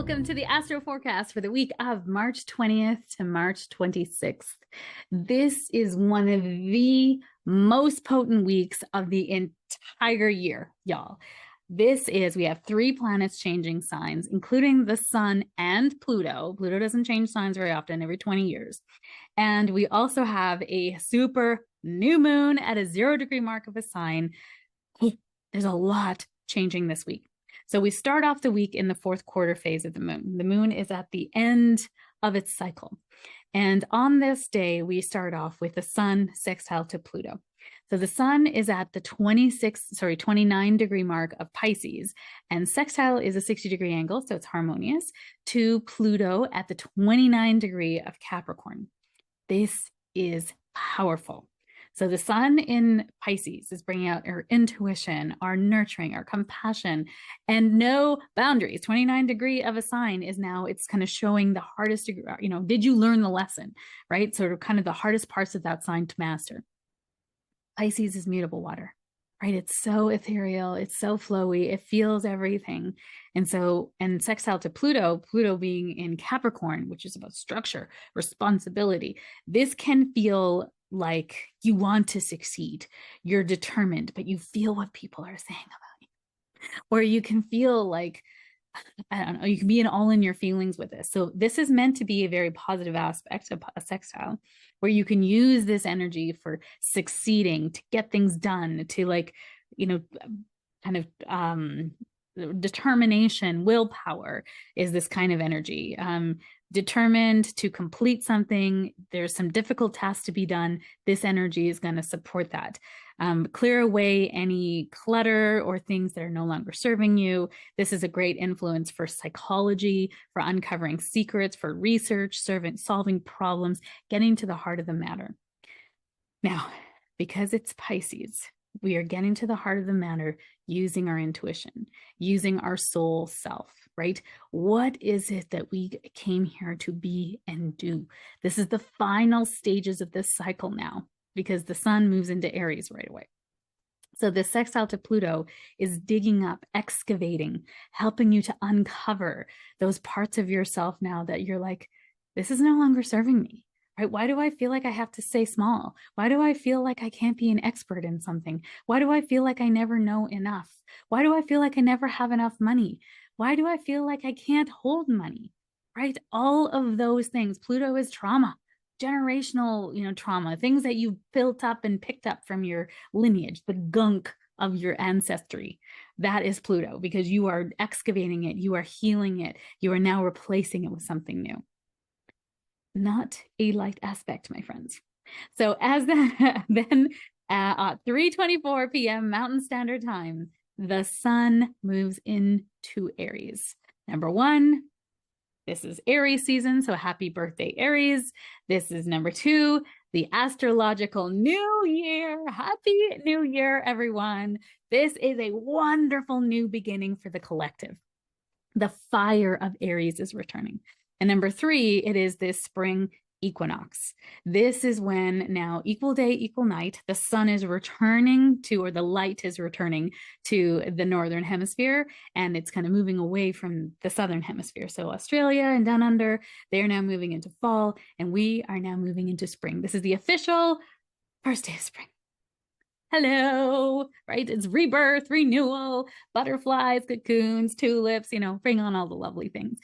Welcome to the Astro Forecast for the week of March 20th to March 26th. This is one of the most potent weeks of the entire year, y'all. We have 3 planets changing signs, including the sun and Pluto. Pluto doesn't change signs very often, every 20 years. And we also have a super new moon at a 0-degree mark of a sign. There's a lot changing this week. So we start off the week in the 4th quarter phase of the moon. The moon is at the end of its cycle. And on this day, we start off with the sun sextile to Pluto. So the sun is at the 29-degree mark of Pisces, and sextile is a 60-degree angle, so it's harmonious, to Pluto at the 29-degree of Capricorn. This is powerful. So the sun in Pisces is bringing out our intuition, our nurturing, our compassion, and no boundaries. 29-degree of a sign is now, it's kind of showing the hardest, did you learn the lesson, right? Sort of kind of the hardest parts of that sign to master. Pisces is mutable water, right? It's so ethereal. It's so flowy. It feels everything. And sextile to Pluto, Pluto being in Capricorn, which is about structure, responsibility. This can feel like you want to succeed, you're determined, but you feel what people are saying about you. Or you can feel like, I don't know, you can be all in your feelings with this. So this is meant to be a very positive aspect of a sextile, where you can use this energy for succeeding, to get things done, to determination, willpower is this kind of energy. Determined to complete something. There's some difficult tasks to be done. This energy is going to support that. Clear away any clutter or things that are no longer serving you. This is a great influence for psychology, for uncovering secrets, for research, solving problems, getting to the heart of the matter. Now, because it's Pisces, we are getting to the heart of the matter using our intuition, using our soul self, right? What is it that we came here to be and do? This is the final stages of this cycle now, because the sun moves into Aries right away. So the sextile to Pluto is digging up, excavating, helping you to uncover those parts of yourself now that you're like, this is no longer serving me. Right? Why do I feel like I have to stay small? Why do I feel like I can't be an expert in something? Why do I feel like I never know enough? Why do I feel like I never have enough money? Why do I feel like I can't hold money? Right? All of those things. Pluto is trauma, generational, trauma, things that you've built up and picked up from your lineage, the gunk of your ancestry. That is Pluto, because you are excavating it, you are healing it, you are now replacing it with something new. Not a light aspect, my friends. So as then at 3:24 p.m. Mountain Standard Time, the sun moves into Aries. Number 1, this is Aries season, so happy birthday, Aries. This is number 2, the astrological new year. Happy New Year, everyone. This is a wonderful new beginning for the collective. The fire of Aries is returning. And number 3, it is this spring equinox. This is when now equal day, equal night, the sun is returning to, or the light is returning to the northern hemisphere, and it's kind of moving away from the southern hemisphere. So Australia and down under, they're now moving into fall, and we are now moving into spring. This is the official first day of spring. Hello, right? It's rebirth, renewal, butterflies, cocoons, tulips, bring on all the lovely things.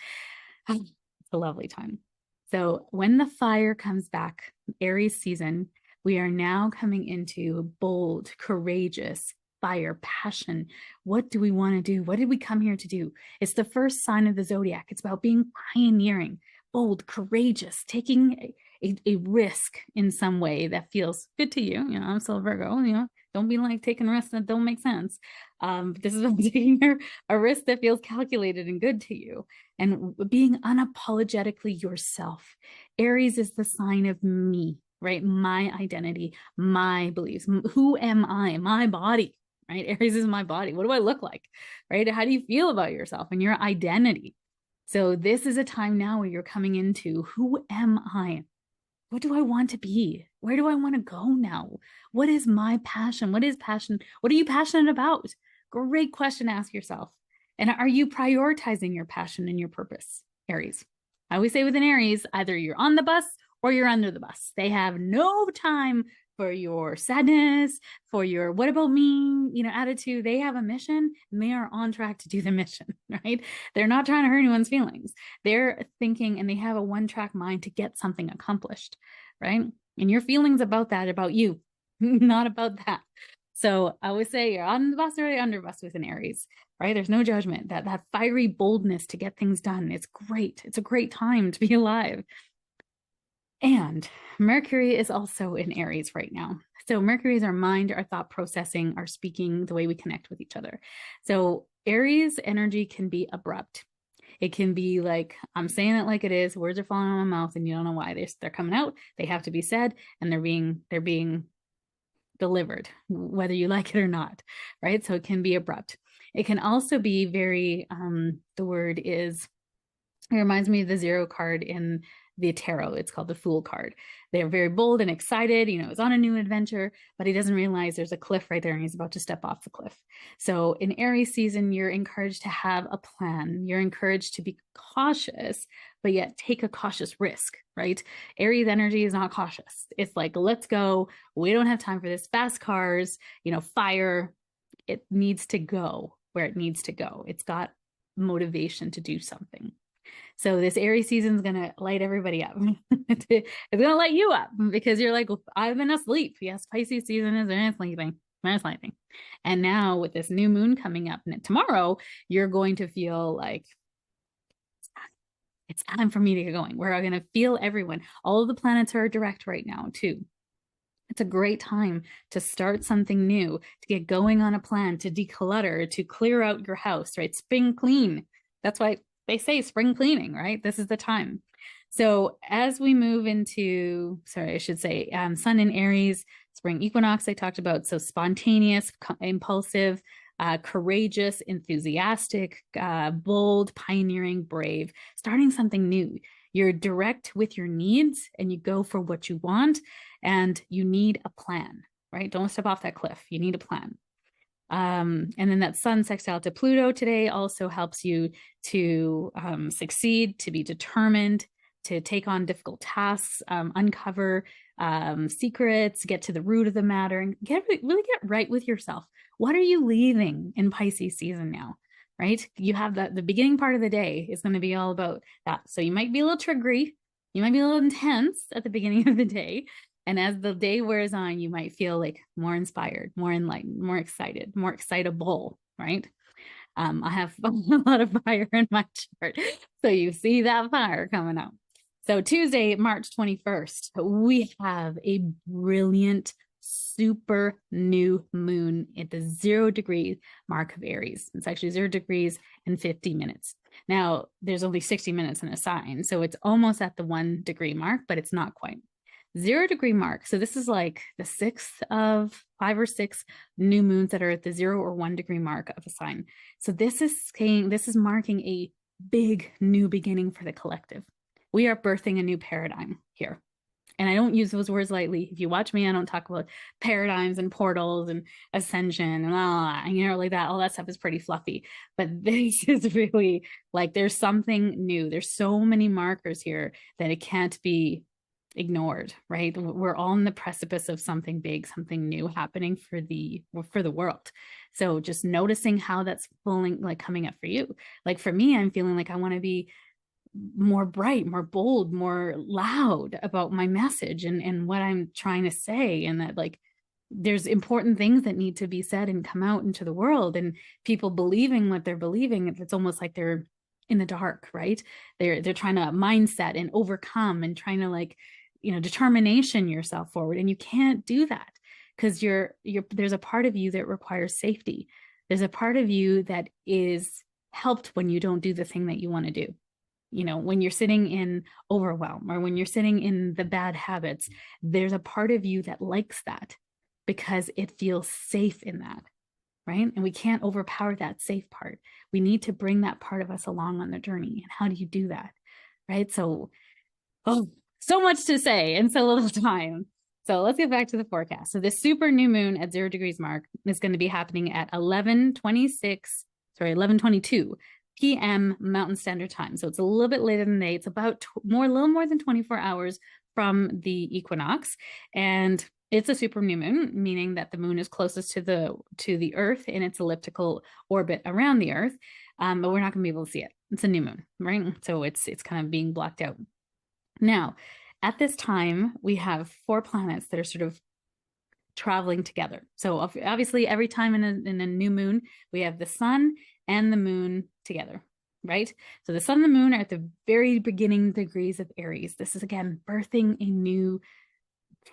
A lovely time. So when the fire comes back, Aries season, we are now coming into bold, courageous fire, passion. What do we want to do? What did we come here to do? It's the first sign of the zodiac. It's about being pioneering, bold, courageous, taking a risk in some way that feels good to you. I'm still a Virgo, don't be like taking risks that don't make sense. This is about taking a risk that feels calculated and good to you, and being unapologetically yourself. Aries is the sign of me, right? My identity, my beliefs. Who am I? My body, right? Aries is my body. What do I look like, right? How do you feel about yourself and your identity? So this is a time now where you're coming into, who am I? What do I want to be? Where do I want to go now? What is my passion? What is passion? What are you passionate about? Great question to ask yourself. And are you prioritizing your passion and your purpose, Aries? I always say with an Aries, either you're on the bus or you're under the bus. They have no time for your sadness, for your what about me, attitude. They have a mission and they are on track to do the mission, right? They're not trying to hurt anyone's feelings. They're thinking and they have a one-track mind to get something accomplished, right? And your feelings about that, about you, not about that. So I would say you're on the bus or under the bus with an Aries, right? There's no judgment. That fiery boldness to get things done. It's great. It's a great time to be alive. And Mercury is also in Aries right now. So Mercury is our mind, our thought processing, our speaking, the way we connect with each other. So Aries energy can be abrupt. It can be like, I'm saying it like it is, words are falling out of my mouth and you don't know why. They're coming out, they have to be said, and they're being delivered, whether you like it or not, right? So it can be abrupt. It can also be very, the word is, it reminds me of the zero card in the tarot. It's called the Fool card. They're very bold and excited. It's on a new adventure, but he doesn't realize there's a cliff right there and he's about to step off the cliff. So in Aries season, you're encouraged to have a plan. You're encouraged to be cautious, but yet take a cautious risk, right? Aries energy is not cautious. It's like, let's go. We don't have time for this. Fast cars, fire. It needs to go where it needs to go. It's got motivation to do something. So this Aries season is going to light everybody up. It's going to light you up because you're like, well, I've been asleep. Yes, Pisces season is very sleeping. And now with this new moon coming up tomorrow, you're going to feel like it's time for me to get going. We're going to feel everyone. All of the planets are direct right now too. It's a great time to start something new, to get going on a plan, to declutter, to clear out your house, right? Spring clean. That's why they say spring cleaning, right? This is the time. So as we move into, Sun in Aries, spring equinox I talked about. So spontaneous, impulsive, courageous, enthusiastic, bold, pioneering, brave, starting something new. You're direct with your needs and you go for what you want and you need a plan, right? Don't step off that cliff. You need a plan. And then that Sun sextile to Pluto today also helps you to succeed, to be determined, to take on difficult tasks, uncover secrets, get to the root of the matter, and really get right with yourself. What are you leaving in Pisces season now, right? You have the beginning part of the day is going to be all about that. So you might be a little triggery, you might be a little intense at the beginning of the day. And as the day wears on, you might feel like more inspired, more enlightened, more excited, more excitable, right? I have a lot of fire in my chart. So you see that fire coming out. So Tuesday, March 21st, we have a brilliant, super new moon at the 0 degree mark of Aries. It's actually 0 degrees and 50 minutes. Now, there's only 60 minutes in a sign, so it's almost at the 1 degree mark, but it's not quite. 0 degree mark. So this is like the 6th of 5 or 6 new moons that are at the 0 or 1 degree mark of a sign. So this is marking a big new beginning for the collective. We are birthing a new paradigm here. And I don't use those words lightly. If you watch me, I don't talk about paradigms and portals and ascension and like that. All that stuff is pretty fluffy. But this is really like there's something new. There's so many markers here that it can't be ignored, right? We're all on the precipice of something big, something new happening for the world. So just noticing how that's coming up for you. Like for me, I'm feeling like I want to be more bright, more bold, more loud about my message and what I'm trying to say. And that like, there's important things that need to be said and come out into the world, and people believing what they're believing. It's almost like they're in the dark, right? They're trying to mindset and overcome and trying to determination yourself forward. And you can't do that because there's a part of you that requires safety. There's a part of you that is helped when you don't do the thing that you want to do. When you're sitting in overwhelm or when you're sitting in the bad habits, there's a part of you that likes that because it feels safe in that, right? And we can't overpower that safe part. We need to bring that part of us along on the journey. And how do you do that, right? So much to say in so little time. So let's get back to the forecast. So this super new moon at 0 degrees mark is going to be happening at 11:26 11:22 p.m. Mountain Standard Time. So it's a little bit later than day. It's about a little more than 24 hours from the equinox. And it's a super new moon, meaning that the moon is closest to the Earth in its elliptical orbit around the Earth. But we're not going to be able to see it. It's a new moon, right? So it's kind of being blocked out. Now, at this time, we have 4 planets that are sort of traveling together. So obviously, every time in a new moon, we have the sun and the moon together, right? So the sun and the moon are at the very beginning degrees of Aries. This is, again, birthing a new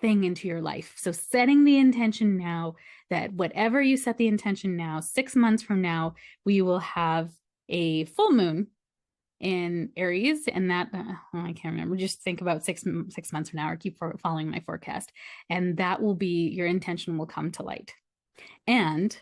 thing into your life. So setting the intention now that whatever you set the intention now, 6 months from now, we will have a full moon in Aries, and that I can't remember. Just think about six months from now, or keep following my forecast, and that will be your intention will come to light. And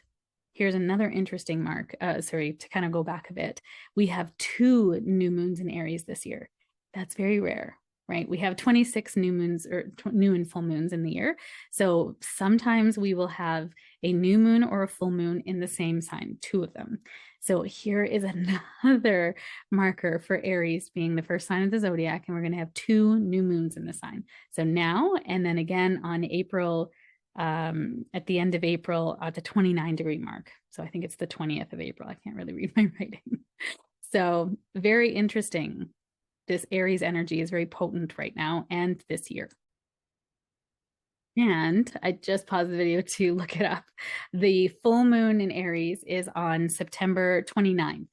here's another interesting mark. To kind of go back a bit, we have 2 new moons in Aries this year. That's very rare, right? We have 26 new moons or new and full moons in the year. So sometimes we will have a new moon or a full moon in the same sign, 2 of them. So here is another marker for Aries being the first sign of the zodiac, and we're going to have 2 new moons in the sign. So now, and then again on April, at the end of April, at the 29-degree mark. So I think it's the 20th of April. I can't really read my writing. So very interesting. This Aries energy is very potent right now and this year. And I just paused the video to look it up. The full moon in Aries is on September 29th.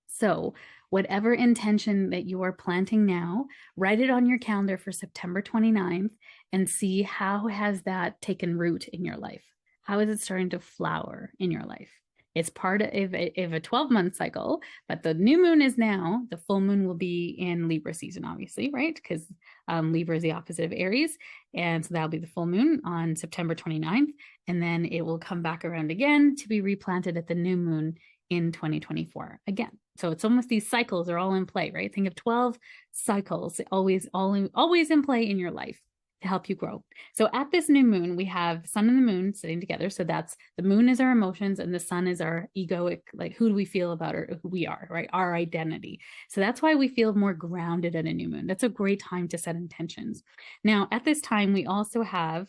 So whatever intention that you are planting now, write it on your calendar for September 29th and see how has that taken root in your life. How is it starting to flower in your life? It's part of a 12-month cycle, but the new moon is now. The full moon will be in Libra season, obviously, right? Because Libra is the opposite of Aries. And so that'll be the full moon on September 29th. And then it will come back around again to be replanted at the new moon in 2024 again. So it's almost these cycles are all in play, right? Think of 12 cycles always in play in your life to help you grow. So at this new moon, we have sun and the moon sitting together. So that's the moon is our emotions and the sun is our egoic, like who do we feel about or who we are, right? Our identity. So that's why we feel more grounded at a new moon. That's a great time to set intentions. Now, at this time, we also have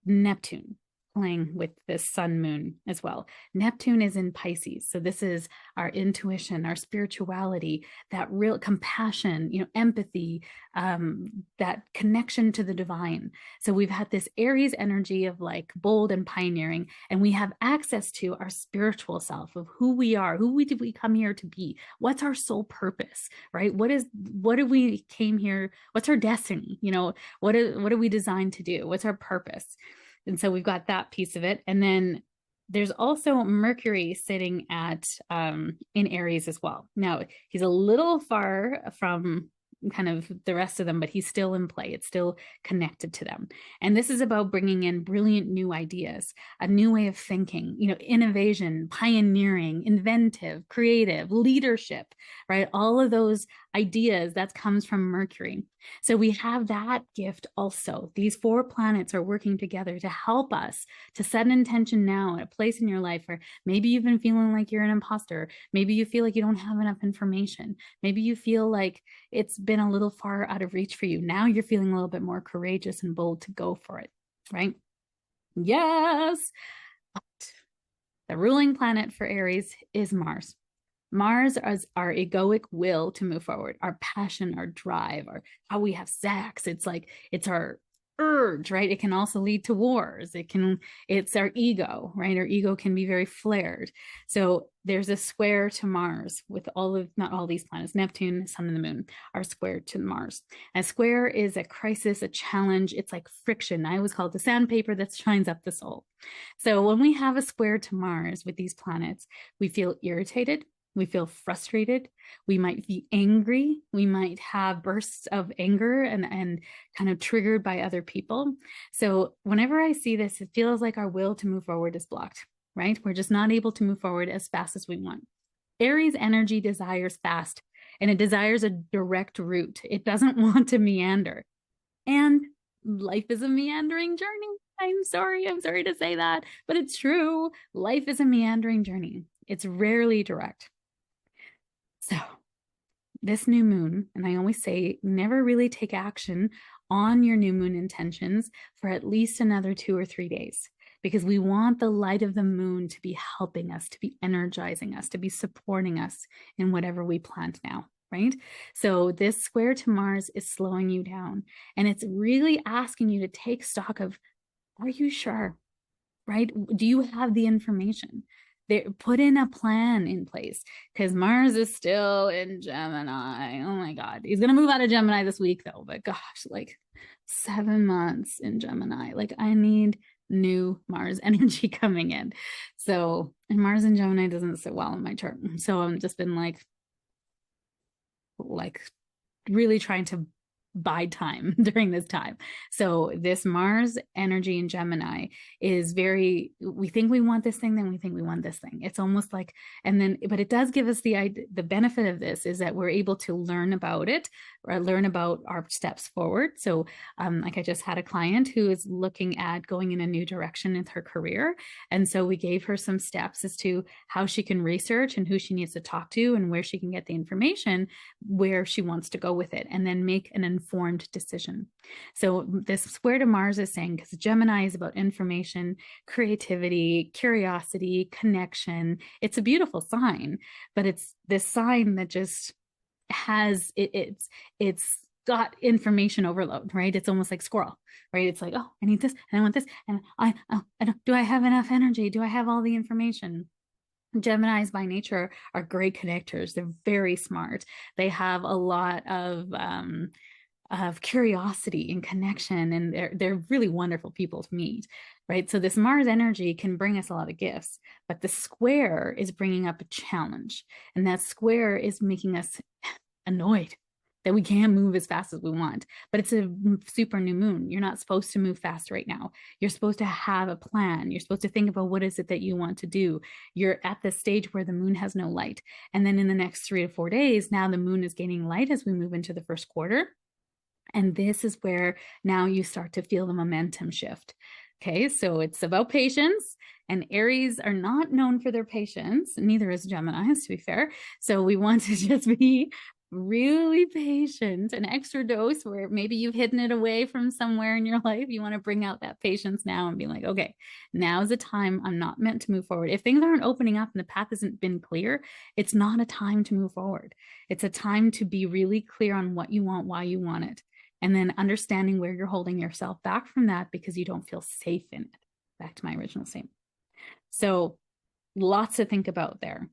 Neptune playing with this sun moon as well. Neptune is in Pisces. So this is our intuition, our spirituality, that real compassion, empathy, that connection to the divine. So we've had this Aries energy of like bold and pioneering, and we have access to our spiritual self of who we are, did we come here to be? What's our sole purpose, right? What did we came here? What's our destiny? What are we designed to do? What's our purpose? And so we've got that piece of it. And then there's also Mercury sitting at in Aries as well. Now, he's a little far from kind of the rest of them, but he's still in play. It's still connected to them. And this is about bringing in brilliant new ideas, a new way of thinking, innovation, pioneering, inventive, creative, leadership, right? All of those ideas that comes from Mercury. So we have that gift also. These 4 planets are working together to help us to set an intention now at a place in your life where maybe you've been feeling like you're an imposter. Maybe you feel like you don't have enough information. Maybe you feel like it's been a little far out of reach for you. Now you're feeling a little bit more courageous and bold to go for it, right? Yes. But the ruling planet for Aries is Mars. Mars is our egoic will to move forward, our passion, our drive, our how we have sex. It's our urge, right? It can also lead to wars. It's our ego, right? Our ego can be very flared. So there's a square to Mars with not all these planets, Neptune, Sun, and the Moon are squared to Mars. A square is a crisis, a challenge. It's like friction. I always call it the sandpaper that shines up the soul. So when we have a square to Mars with these planets, we feel irritated. We feel frustrated. We might be angry. We might have bursts of anger and kind of triggered by other people. So whenever I see this, it feels like our will to move forward is blocked, right? We're just not able to move forward as fast as we want. Aries energy desires fast, and it desires a direct route. It doesn't want to meander. And life is a meandering journey. I'm sorry to say that, but it's true. Life is a meandering journey. It's rarely direct. So this new moon, and I always say, never really take action on your new moon intentions for at least another 2 or 3 days, because we want the light of the moon to be helping us, to be energizing us, to be supporting us in whatever we plant now, right? So this square to Mars is slowing you down, and it's really asking you to take stock of, are you sure? Right? Do you have the information? Put in a plan in place, because Mars is still in Gemini. Oh my God. He's going to move out of Gemini this week though, but gosh, like 7 months in Gemini. Like I need new Mars energy coming in. So, and Mars in Gemini doesn't sit well in my chart. So I've just been like really trying to buy time during this time. So this Mars energy in Gemini is very, we think we want this thing, then we think we want this thing. It's almost like, and then, but it does give us the benefit of this is that we're able to learn about it, or learn about our steps forward. So like I just had a client who is looking at going in a new direction in her career. And so we gave her some steps as to how she can research and who she needs to talk to and where she can get the information, where she wants to go with it, and then make an informed decision. So this square to Mars is saying, because Gemini is about information, creativity, curiosity, connection. It's a beautiful sign, but it's this sign that just has it's got information overload, right? It's almost like squirrel, right? It's like, oh, I need this and I want this, and I don't, do I have enough energy? Do I have all the information? Geminis by nature are great connectors. They're very smart. They have a lot of curiosity and connection, and they're really wonderful people to meet, right? So this Mars energy can bring us a lot of gifts, but the square is bringing up a challenge, and that square is making us annoyed that we can't move as fast as we want. But it's a super new moon. You're not supposed to move fast right now. You're supposed to have a plan. You're supposed to think about what is it that you want to do. You're at the stage where the moon has no light. And then in the next 3 to 4 days, now the moon is gaining light as we move into the first quarter. And this is where now you start to feel the momentum shift. Okay, so it's about patience, and Aries are not known for their patience, neither is Geminis, to be fair. So we want to just be really patient, an extra dose where maybe you've hidden it away from somewhere in your life. You want to bring out that patience now and be like, okay, now is the time. I'm not meant to move forward. If things aren't opening up and the path hasn't been clear, it's not a time to move forward. It's a time to be really clear on what you want, why you want it, and then understanding where you're holding yourself back from that because you don't feel safe in it. Back to my original statement. So lots to think about there.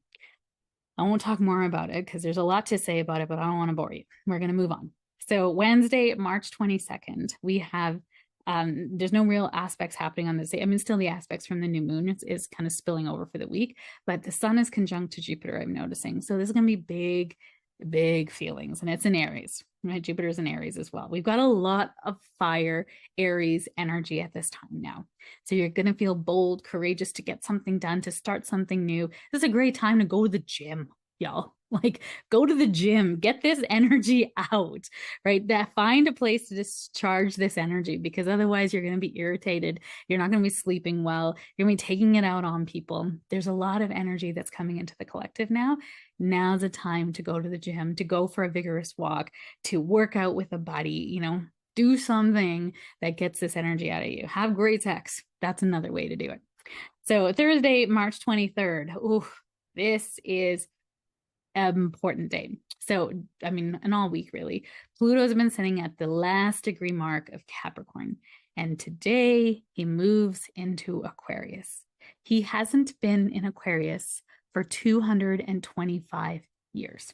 I won't talk more about it because there's a lot to say about it, but I don't want to bore you. We're going to move on. So Wednesday, March 22nd, we have, there's no real aspects happening on this day. I mean, still the aspects from the new moon is kind of spilling over for the week, but the sun is conjunct to Jupiter, I'm noticing. So this is going to be big feelings, and it's in Aries, right? Jupiter is in Aries as well. We've got a lot of fire Aries energy at this time now. So you're going to feel bold, courageous to get something done, to start something new. This is a great time to go to the gym, y'all. Like, go to the gym, get this energy out, right? That find a place to discharge this energy, because otherwise you're going to be irritated. You're not going to be sleeping well. You're going to be taking it out on people. There's a lot of energy that's coming into the collective now. Now's the time to go to the gym, to go for a vigorous walk, to work out with a buddy, you know, do something that gets this energy out of you. Have great sex. That's another way to do it. So Thursday, March 23rd. Ooh, this is an important day. So, I mean, and all week really, Pluto's been sitting at the last degree mark of Capricorn. And today he moves into Aquarius. He hasn't been in Aquarius for 225 years.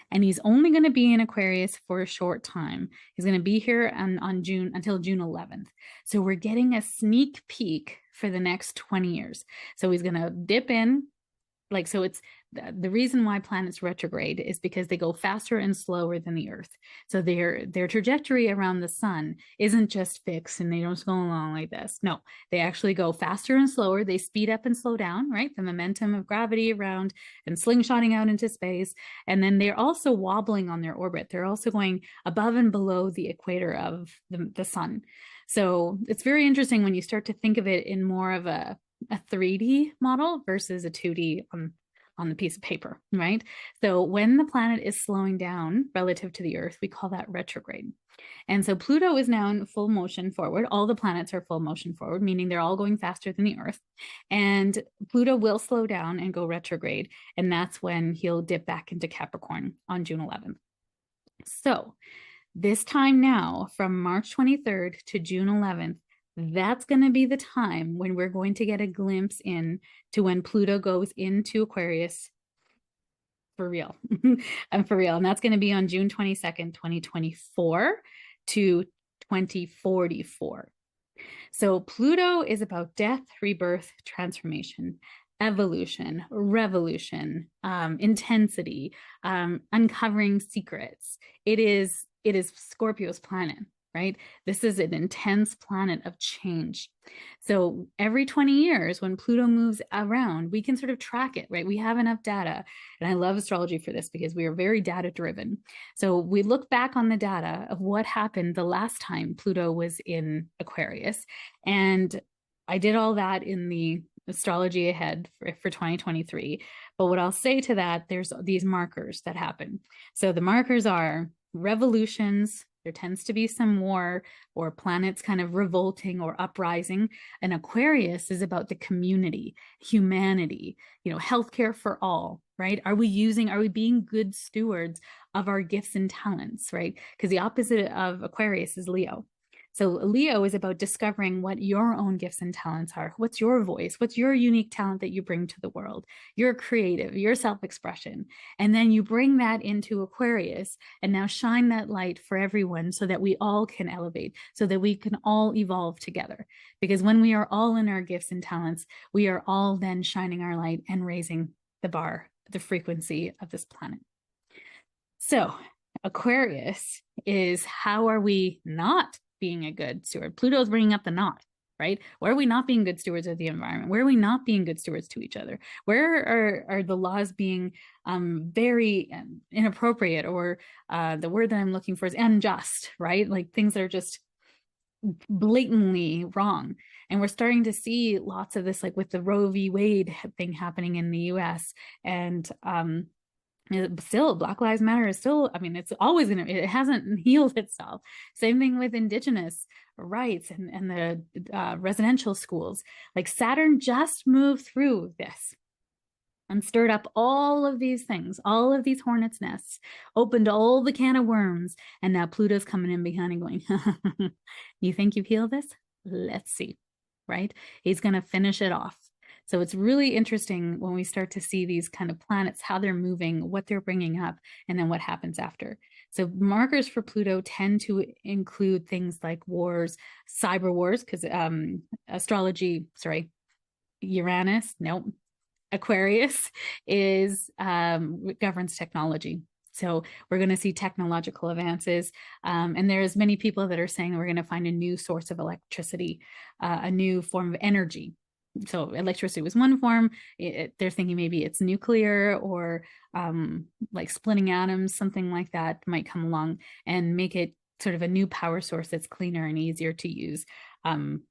And he's only going to be in Aquarius for a short time. He's going to be here on June until June 11th. So we're getting a sneak peek for the next 20 years. So he's going to dip in. Like, so it's the reason why planets retrograde is because they go faster and slower than the Earth. So their trajectory around the sun isn't just fixed and they don't go along like this. No, they actually go faster and slower. They speed up and slow down, right? The momentum of gravity around and slingshotting out into space. And then they're also wobbling on their orbit. They're also going above and below the equator of the sun. So it's very interesting when you start to think of it in more of a 3D model versus a 2D on the piece of paper, right? So when the planet is slowing down relative to the Earth, we call that retrograde. And so Pluto is now in full motion forward. All the planets are full motion forward, meaning they're all going faster than the Earth. And Pluto will slow down and go retrograde. And that's when he'll dip back into Capricorn on June 11th. So this time now, from March 23rd to June 11th, that's going to be the time when we're going to get a glimpse in to when Pluto goes into Aquarius for real. And for real. And that's going to be on June 22nd, 2024 to 2044. So Pluto is about death, rebirth, transformation, evolution, revolution, intensity, uncovering secrets. It is Scorpio's planet, right? This is an intense planet of change. So every 20 years, when Pluto moves around, we can sort of track it, right? We have enough data. And I love astrology for this because we are very data driven. So we look back on the data of what happened the last time Pluto was in Aquarius. And I did all that in the astrology ahead for 2023. But what I'll say to that, there's these markers that happen. So the markers are revolutions. There tends to be some war or planets kind of revolting or uprising. And Aquarius is about the community, humanity, healthcare for all, right? Are we being good stewards of our gifts and talents, right? Because the opposite of Aquarius is Leo. So Leo is about discovering what your own gifts and talents are. What's your voice? What's your unique talent that you bring to the world? Your creative, your self-expression. And then you bring that into Aquarius and now shine that light for everyone so that we all can elevate, so that we can all evolve together. Because when we are all in our gifts and talents, we are all then shining our light and raising the bar, the frequency of this planet. So Aquarius is, how are we not being a good steward? Pluto's bringing up the not, right? Where are we not being good stewards of the environment? Where are we not being good stewards to each other? Where are the laws being very inappropriate, or the word that I'm looking for is unjust, right? Like things that are just blatantly wrong. And we're starting to see lots of this, like with the Roe v. Wade thing happening in the US. And still, Black Lives Matter is still, it's always going to, it hasn't healed itself. Same thing with Indigenous rights and the residential schools. Like Saturn just moved through this and stirred up all of these things, all of these hornets' nests, opened all the can of worms. And now Pluto's coming in behind and going, you think you've healed this? Let's see, right? He's going to finish it off. So it's really interesting when we start to see these kind of planets, how they're moving, what they're bringing up, and then what happens after. So markers for Pluto tend to include things like wars, cyber wars, because Uranus, no, Aquarius is governs technology. So we're going to see technological advances. And there's many people that are saying we're going to find a new source of electricity, a new form of energy. So electricity was one form. They're thinking maybe it's nuclear or like splitting atoms, something like that might come along and make it sort of a new power source that's cleaner and easier to use than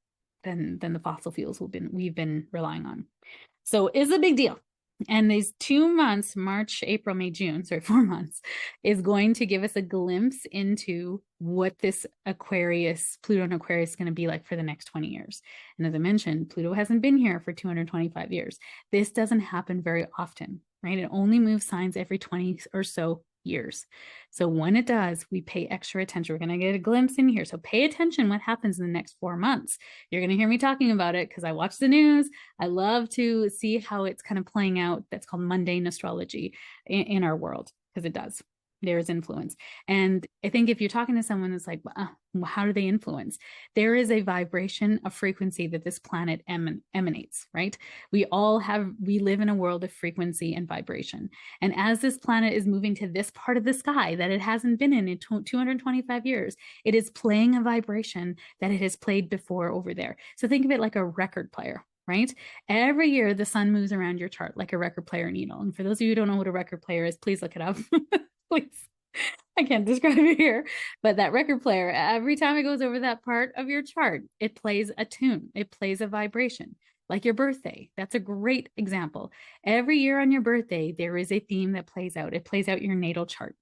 the fossil fuels we've been relying on. So it's a big deal. And these 2 months, March, April, May, June, 4 months, is going to give us a glimpse into what this Pluto and Aquarius is going to be like for the next 20 years. And as I mentioned, Pluto hasn't been here for 225 years. This doesn't happen very often, right? It only moves signs every 20 or so years. So when it does, we pay extra attention. We're going to get a glimpse in here. So pay attention what happens in the next 4 months. You're going to hear me talking about it because I watch the news. I love to see how it's kind of playing out. That's called mundane astrology in our world, because it does. There's influence. And I think if you're talking to someone that's like, how do they influence? There is a vibration, a frequency that this planet emanates, right? We live in a world of frequency and vibration. And as this planet is moving to this part of the sky that it hasn't been in 225 years, it is playing a vibration that it has played before over there. So think of it like a record player, right? Every year the sun moves around your chart like a record player needle. And for those of you who don't know what a record player is, please look it up. Please. I can't describe it here, but that record player, every time it goes over that part of your chart, it plays a tune, it plays a vibration. like your birthday. That's a great example. Every year on your birthday, there is a theme that plays out. It plays out your natal chart.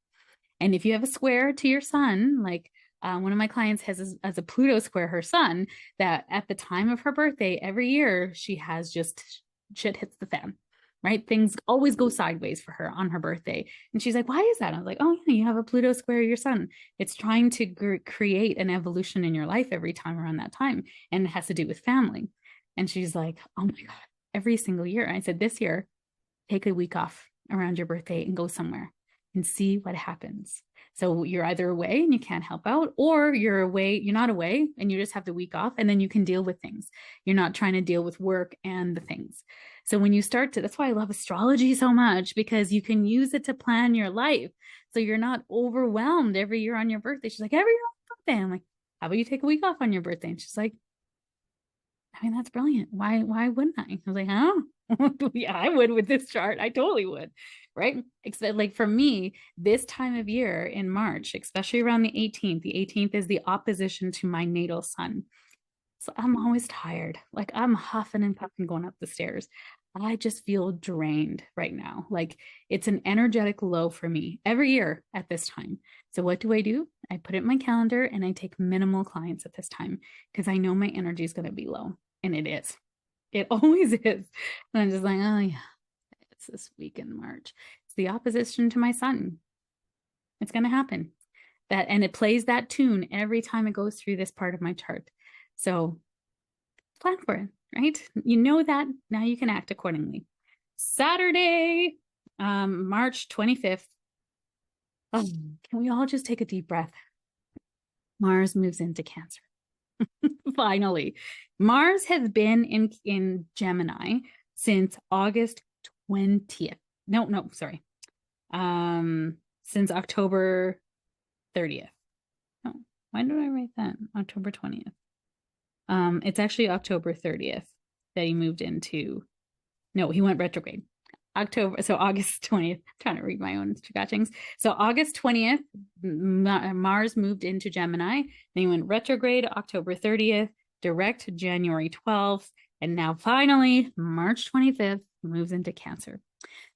And if you have a square to your sun, like one of my clients has as a Pluto square her sun, that at the time of her birthday, every year she has just shit hits the fan, right? Things always go sideways for her on her birthday. And she's like, why is that? I was like, oh, yeah, you have a Pluto square your sun. It's trying to create an evolution in your life every time around that time. And it has to do with family. And she's like, oh my God, every single year. And I said, this year, take a week off around your birthday and go somewhere and see what happens. So you're either away and you can't help out, or you're away, you're not away and you just have the week off, and then you can deal with things. You're not trying to deal with work and the things. So when you start to, that's why I love astrology so much, because you can use it to plan your life. So you're not overwhelmed every year on your birthday. She's like, every year on your birthday. I'm like, how about you take a week off on your birthday? And she's like, I mean, that's brilliant. Why wouldn't I? I was like, huh? Yeah, I would with this chart. I totally would. Right. Except like for me, this time of year in March, especially around the 18th is the opposition to my natal sun. So I'm always tired. Like I'm huffing and puffing going up the stairs. I just feel drained right now. Like it's an energetic low for me every year at this time. So what do? I put it in my calendar and I take minimal clients at this time because I know my energy is going to be low. And it is. It always is. And I'm just like, oh yeah, it's this week in March. It's the opposition to my sun. It's going to happen. That, and it plays that tune every time it goes through this part of my chart. So plan for it, right? You know that, now you can act accordingly. Saturday, March 25th. Oh, can we all just take a deep breath? Mars moves into Cancer. Finally. Mars has been in Gemini since August 20th. No, sorry. Since October 30th. Oh, why did I write that? October 20th. It's actually October 30th that he moved into. No, he went retrograde. August 20th. I'm trying to read my own scratchings. So August 20th, Mars moved into Gemini. Then he went retrograde October 30th, direct January 12th, and now finally March 25th moves into Cancer.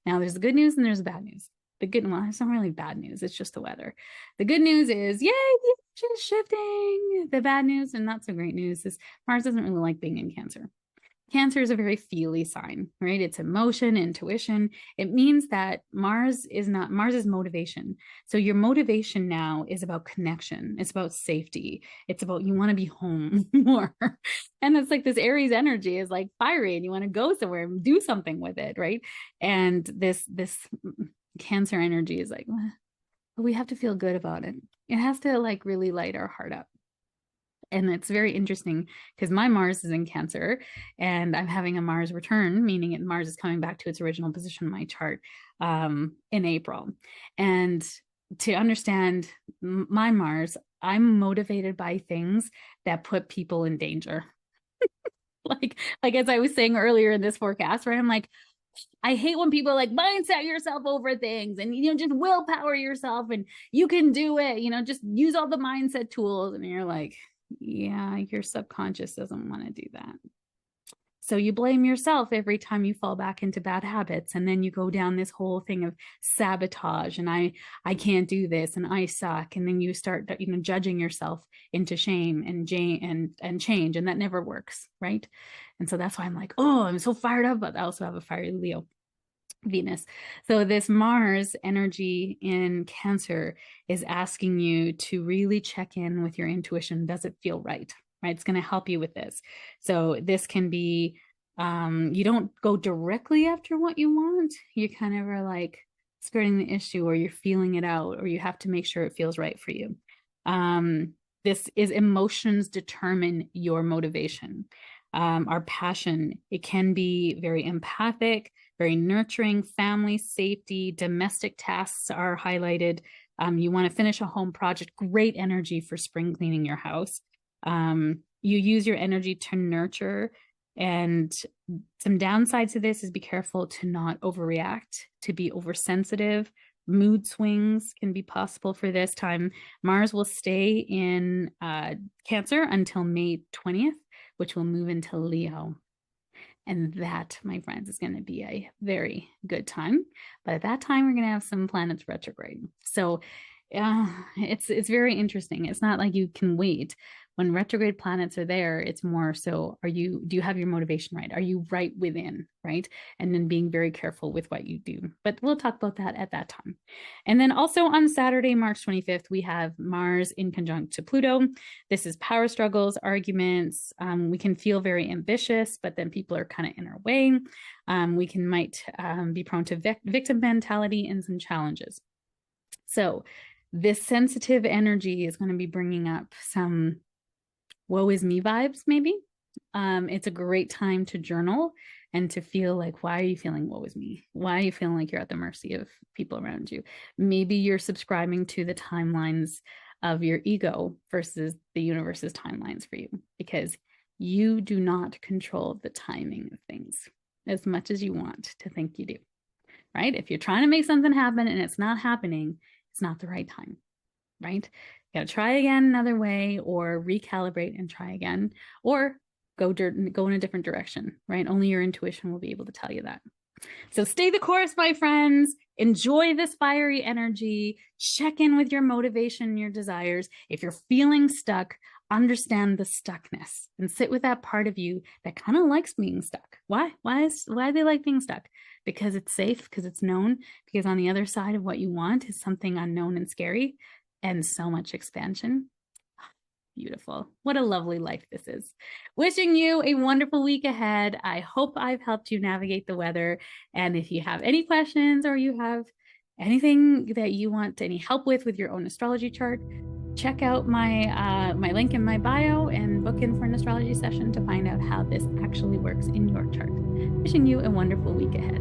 Now there's the good news and there's the bad news. Well, it's not really bad news. It's just the weather. The good news is, yay, the energy is shifting. The bad news and not so great news is Mars doesn't really like being in Cancer. Cancer is a very feely sign, right? It's emotion, intuition. It means that Mars is motivation. So your motivation now is about connection. It's about safety. It's about, you want to be home more. And it's like this Aries energy is like fiery and you want to go somewhere and do something with it, right? And this Cancer energy is like, well, we have to feel good about it. It has to like really light our heart up. And it's very interesting because my Mars is in Cancer and I'm having a Mars return, meaning Mars is coming back to its original position in my chart in April. And to understand my Mars, I'm motivated by things that put people in danger. like as I was saying earlier in this forecast, right? I'm like, I hate when people like mindset yourself over things and, just willpower yourself and you can do it, just use all the mindset tools. And you're like, yeah, your subconscious doesn't want to do that. So you blame yourself every time you fall back into bad habits. And then you go down this whole thing of sabotage and I can't do this and I suck. And then you start, judging yourself into shame and change. And that never works. Right. And so that's why I'm like, oh, I'm so fired up, but I also have a fiery Leo. Venus. So this Mars energy in Cancer is asking you to really check in with your intuition. Does it feel right? Right? It's going to help you with this. So this can be, you don't go directly after what you want. You kind of are like skirting the issue or you're feeling it out or you have to make sure it feels right for you. This is emotions determine your motivation. Our passion, it can be very empathic, very nurturing. Family, safety, domestic tasks are highlighted. You want to finish a home project, great energy for spring cleaning your house. You use your energy to nurture, and some downsides to this is be careful to not overreact, to be oversensitive. Mood swings can be possible for this time. Mars will stay in Cancer until May 20th, which will move into Leo. And that, my friends, is going to be a very good time. But at that time, we're going to have some planets retrograde. So it's very interesting. It's not like you can wait. When retrograde planets are there, it's more so, do you have your motivation right? Are you right within, right? And then being very careful with what you do. But we'll talk about that at that time. And then also on Saturday, March 25th, we have Mars in conjunct to Pluto. This is power struggles, arguments. We can feel very ambitious, but then people are kind of in our way. We might be prone to victim mentality and some challenges. So this sensitive energy is going to be bringing up some woe is me vibes, maybe. It's a great time to journal and to feel like, why are you feeling woe is me? Why are you feeling like you're at the mercy of people around you? Maybe you're subscribing to the timelines of your ego versus the universe's timelines for you, because you do not control the timing of things as much as you want to think you do, right? If you're trying to make something happen and it's not happening, it's not the right time, right? You got to try again another way, or recalibrate and try again, or go in a different direction, right? Only your intuition will be able to tell you that. So stay the course, my friends. Enjoy this fiery energy. Check in with your motivation, your desires. If you're feeling stuck, understand the stuckness and sit with that part of you that kind of likes being stuck. Why do they like being stuck? Because it's safe, because it's known, because on the other side of what you want is something unknown and scary and so much expansion. Beautiful. What a lovely life this is. Wishing you a wonderful week ahead. I hope I've helped you navigate the weather. And if you have any questions, or you have anything that you want any help with your own astrology chart, check out my link in my bio and book in for an astrology session to find out how this actually works in your chart. Wishing you a wonderful week ahead.